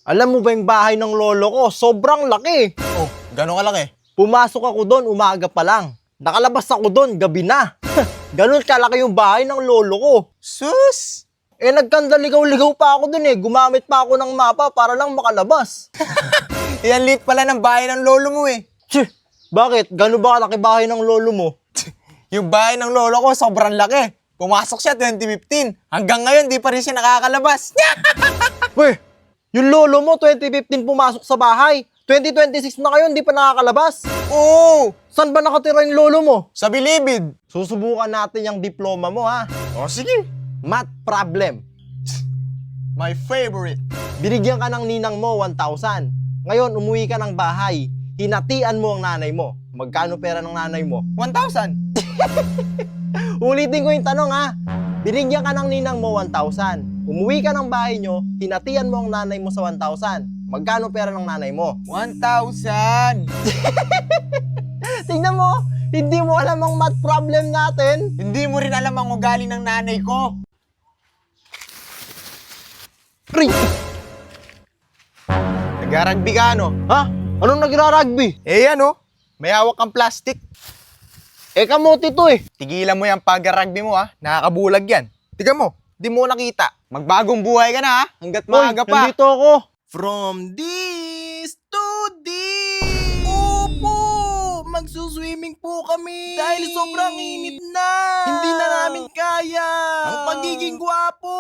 Alam mo ba yung bahay ng lolo ko? Sobrang laki. Oh, gano'ng kalaki? Pumasok ako doon, umaga pa lang. Nakalabas ako doon, gabi na. Ganun kalaki yung bahay ng lolo ko. Sus! Eh nagkandaligaw-ligaw pa ako doon eh. Gumamit pa ako ng mapa para lang makalabas. Yan lit pala ng bahay ng lolo mo eh. Tch, bakit? Gano'n ba kalaki bahay ng lolo mo? Yung bahay ng lolo ko sobrang laki. Pumasok siya 2015. Hanggang ngayon, di pa rin siya nakakalabas. Weh, yung lolo mo 2015 pumasok sa bahay. 2026 na ngayon, di pa nakakalabas. Oo! Saan ba nakatira yung lolo mo? Sa Bilibid. Susubukan natin yung diploma mo ha. Oh, sige. Math problem. My favorite. Binigyan ka ng ninang mo 1,000. Ngayon, umuwi ka ng bahay. Hinatian mo ang nanay mo. Magkano pera ng nanay mo? 1,000. Ulitin ko yung tanong ha. Binigyan ka ng ninang mo 1,000. Umuwi ka ng bahay nyo, hinatian mo ang nanay mo sa 1,000. Magkano pera ng nanay mo? 1,000. Tingnan mo, hindi mo alam ang math problem natin. Hindi mo rin alam ang ugali ng nanay ko. Ring! Nag-rugby ka, no? Ha? Anong nagra-rugby? Eh, ano? May hawak kang plastic. Eh, kamote to eh. Tigilan mo yung pag-rugby mo, ha? Nakakabulag yan. Tiga mo, di mo nakita. Magbagong buhay ka na, ha? Hanggat maaga pa. Nandito ako. From this to this. Opo! Magsuswimming po kami. Dahil sobrang init na. Hindi na namin kaya. Ang pagiging gwapo.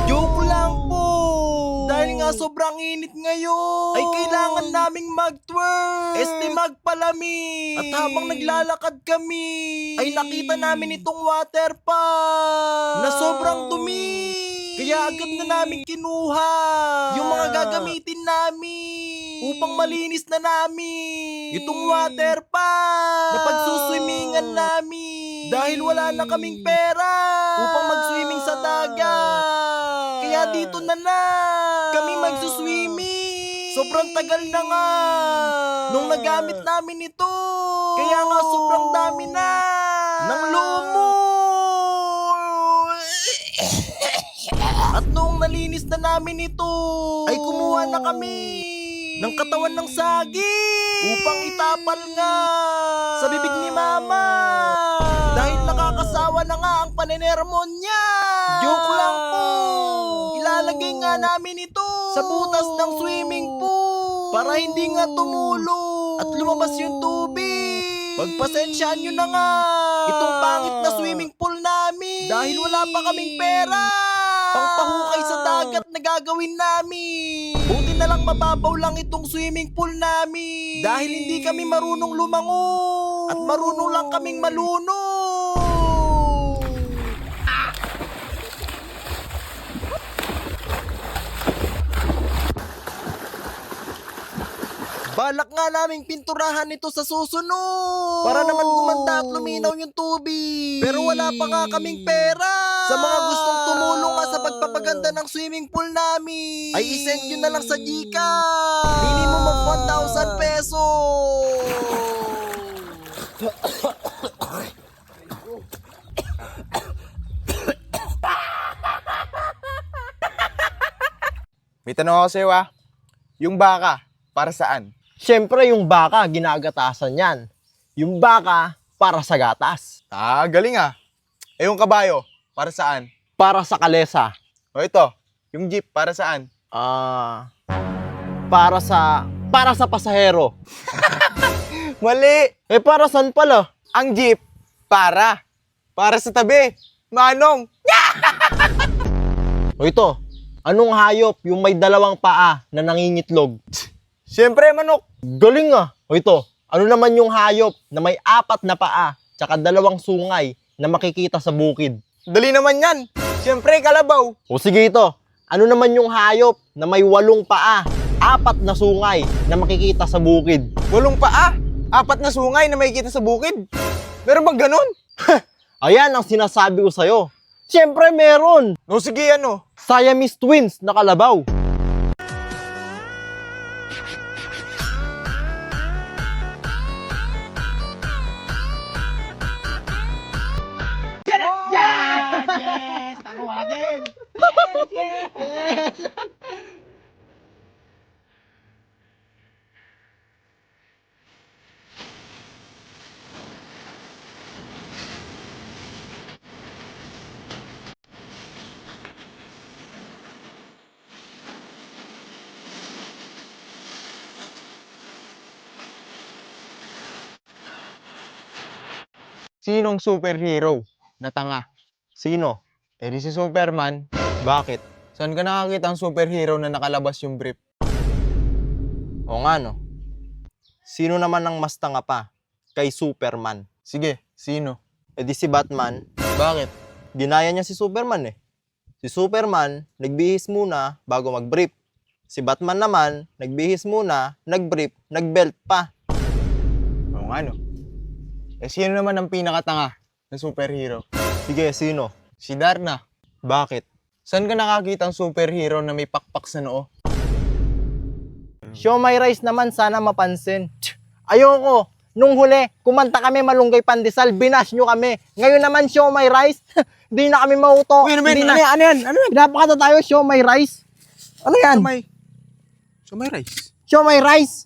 Joke lang po. Dahil nga sobrang init ngayon. Ay kailangan naming mag-twerk. Magpalamig. At habang naglalakad kami, ay nakita namin itong water pump. Na sobrang dumi. Kaya agad na namin kinuha yung mga gagamitin namin upang malinis na namin itong water pump na pagsuswimmingan namin dahil wala na kaming pera upang mag-swimming sa dagat. Kaya dito na kami magsuswimming. Sobrang tagal na nga nung nagamit namin ito. Kaya nga sobrang dami na ng lumot. At noong nalinis na namin ito, ay kumuha na kami ng katawan ng saging upang itapal nga sa bibig ni Mama. Dahil nakakasawa na nga ang panenermon niya. Joke lang po. Ilalagay nga namin ito sa butas ng swimming pool para hindi nga tumulo at lumabas yung tubig. Pagpasensyaan nyo na nga itong pangit na swimming pool namin dahil wala pa kaming pera pangpahukay sa dagat na gagawin namin. Buti na lang mababaw lang itong swimming pool namin dahil hindi kami marunong lumangoy at marunong lang kaming malunod. Balak nga naming pinturahan ito sa susunod para naman gumanda at luminaw yung tubig. Pero wala pa nga kaming pera. Sa mga gustong tumulong nga sa pagpapaganda ng swimming pool namin, ay isend nyo na lang sa Gcash. Minimum of 1,000 pesos. May tanong ako sa'yo, ha? Yung baka, para saan? Siyempre yung baka, ginagatasan yan. Yung baka, para sa gatas. Ah, galing ah. Eh yung kabayo, para saan? Para sa kalesa. O ito, yung jeep, para saan? Para sa pasahero. Mali! Eh, para saan pala? Ang jeep, para sa tabi. Manong! O ito, anong hayop yung may dalawang paa na nangingitlog? Siyempre, manok. Galing ah. O ito, ano naman yung hayop na may 4 na paa tsaka 2 sungay na makikita sa bukid? Dali naman yan. Siyempre, kalabaw. O sige ito, ano naman yung hayop na may 8 paa, 4 na sungay na makikita sa bukid? 8 paa, 4 na sungay na makikita sa bukid. Meron bang ganun? Ayan ang sinasabi ko sa'yo. Siyempre meron. No, sige ano. Siamese twins na kalabaw. Sinong superhero na tanga? Sino? Eh di si Superman. Bakit? Saan ka nakakita ang superhero na nakalabas yung brief? O nga no. Sino naman ang mas tanga pa kay Superman? Sige, sino? Eh di si Batman. Bakit? Ginaya niya si Superman eh. Si Superman, nagbihis muna bago mag-brief. Si Batman naman, nagbihis muna, nag-brief, nag-belt pa. Oo nga no. Eh sino naman ang pinakatanga na superhero? Sige, sino? Si Darna. Bakit? Saan ka nakakita ang superhero na may pakpak sa noo? Show my rice naman, sana mapansin. Ayoko. Nung huli, kumanta kami Malunggay Pandesal, binash nyo kami. Ngayon naman, show my rice. Hindi na kami mauto. Uy, ano Hindi na. yan? Ano yan? Pinapakata tayo, show my rice. Ano yan? Shumai rice. Show my rice.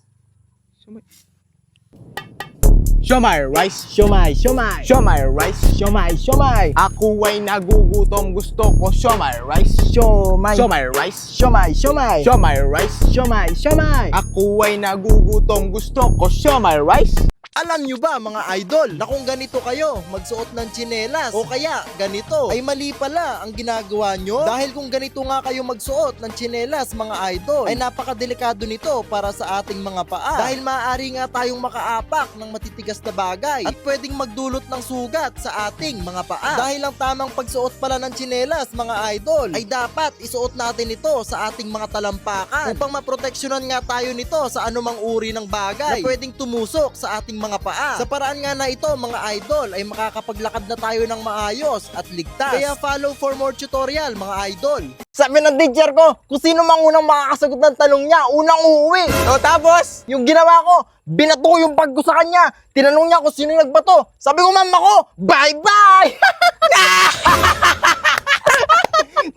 Shumai rice. Shumai, shumai. Shumai rice. Shumai, shumai. Ako ay nagugutom, gusto ko shumai rice. Shumai. Shumai rice. Shumai, shumai. Shumai rice. Shumai, shumai. Ako ay nagugutom, gusto ko shumai rice. Alam nyo ba mga idol na kung ganito kayo magsuot ng tsinelas o kaya ganito ay mali pala ang ginagawa nyo? Dahil kung ganito nga kayo magsuot ng tsinelas mga idol ay napakadelikado nito para sa ating mga paa. Dahil maaari nga tayong makaapak ng matitigas na bagay at pwedeng magdulot ng sugat sa ating mga paa. Dahil ang tamang pagsuot pala ng tsinelas mga idol ay dapat isuot natin ito sa ating mga talampakan upang maproteksyonan nga tayo nito sa anumang uri ng bagay na pwedeng tumusok sa ating mga paa. Sa paraan nga na ito mga idol ay makakapaglakad na tayo ng maayos at ligtas. Kaya follow for more tutorial mga idol. Sabi ng teacher ko, kung sino mang unang makakasagot ng tanong niya, unang uuwi. O tapos, Yung ginawa ko, binato ko yung bag ko sa kanya. Tinanong niya kung sino yung nagbato. Sabi ko, ma'am ako, bye-bye!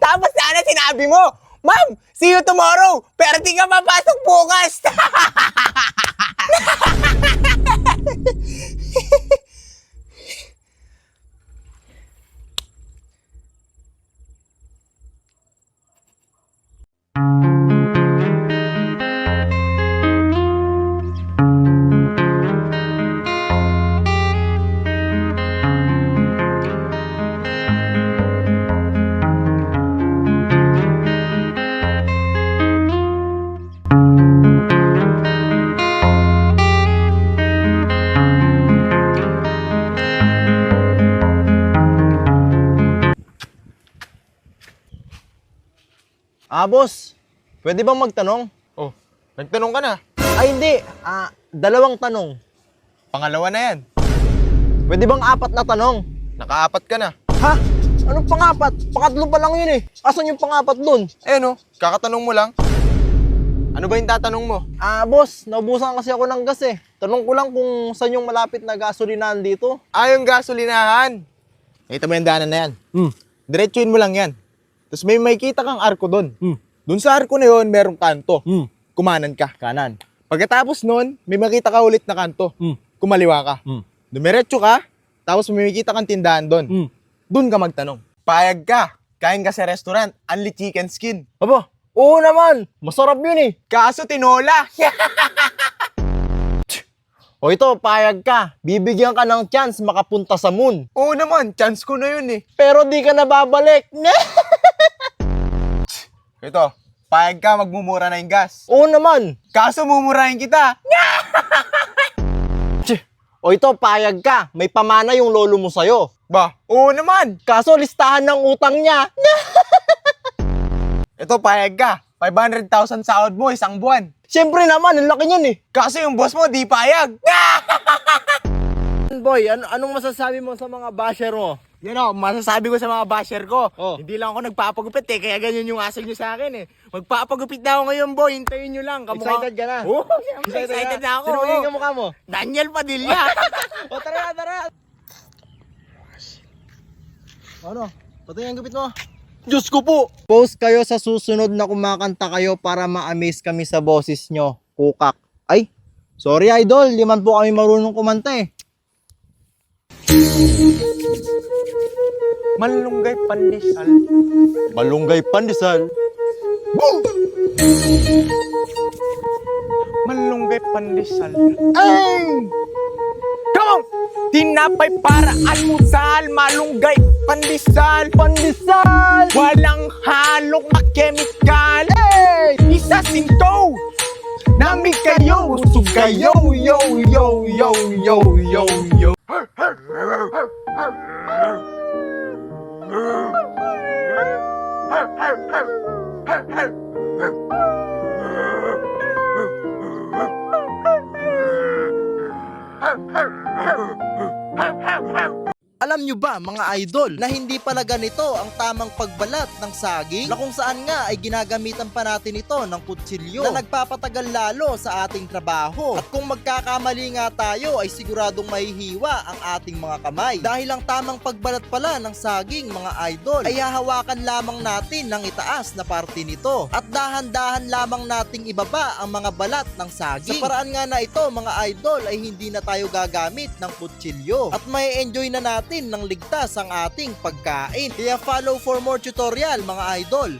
tapos sana sinabi mo, Ma'am, see you tomorrow, pero di ka papasok bukas. Boss, pwede bang magtanong? Oh, nagtanong ka na. Ay, hindi. Dalawang tanong. Pangalawa na yan. Pwede bang 4 na tanong? Nakaapat ka na. Ha? Anong pang-4? Pangatlo pa lang yun eh. Asan yung pang-4 dun? Eh no, kakatanong mo lang. Ano ba yung tatanong mo? Boss, naubusan kasi ako ng gas eh. Tanong ko lang kung saan yung malapit na gasolinahan dito. Yung gasolinahan. Ito mo yung daanan na yan. Diretsuin mo lang yan. Tapos may makikita kang arko doon. Doon sa arko na yun, merong kanto. Kumanan ka. Kanan. Pagkatapos nun, may makita ka ulit na kanto. Kumaliwa ka. Dumiretso ka, tapos may makikita kang tindahan doon. Doon ka magtanong. Payag ka. Kain ka sa restaurant, only chicken skin. Aba, oo naman. Masarap yun eh. Kaso tinola. O ito, payag ka. Bibigyan ka ng chance makapunta sa moon. Oo naman, chance ko na yun eh. Pero di ka na babalik. Ito, payag ka, magmumura na yung gas. Oo naman. Kaso mumurahin kita. O ito, payag ka. May pamana yung lolo mo sa'yo. Ba, oo naman. Kaso listahan ng utang niya. Ito, payag ka. 500,000 sahod mo isang buwan. Siyempre naman, ang laki niyan eh. Kaso yung boss mo, di payag. Boy, anong masasabi mo sa mga basher mo? Yan o, masasabi ko sa mga basher ko. Oh. Hindi lang ako nagpapagupit eh, kaya ganyan yung asal nyo sa akin eh. Magpapagupit na ako ngayon, boy. Hintayin nyo lang. Excited ka na? Oo, siyempre, excited na ako. Sino oo. magiging kamukha mo? Daniel Padilla. O tara, tara. Ano? Patay ang gupit mo. Diyos ko po! Post kayo sa susunod na kumakanta kayo para ma-amaze kami sa boses nyo. Kukak. Ay, sorry idol, di man po kami marunong kumanta eh. Malunggay pandesal. Malunggay pandesal. Malunggay pandesal. Ay! Come on! Tinapay tinapay para almusal, malunggay, pandesal, walang halong na chemical. Hey! Isa sinto, nami kayo, busog kayo, yo, yo, yo, yo, yo, yo. Alam nyo ba mga idol na hindi pala ganito ang tamang pagbalat ng saging, na kung saan nga ay ginagamitan pa natin ito ng kutsilyo na nagpapatagal lalo sa ating trabaho, at kung magkakamali nga tayo ay siguradong mahihiwa ang ating mga kamay, dahil ang tamang pagbalat pala ng saging mga idol ay hahawakan lamang natin ng itaas na parte nito at dahan-dahan lamang nating ibaba ang mga balat ng saging. Sa paraan nga na ito mga idol ay hindi na tayo gagamit ng kutsilyo at may enjoy na natin ng ligtas ang ating pagkain. Kaya follow for more tutorial mga idol.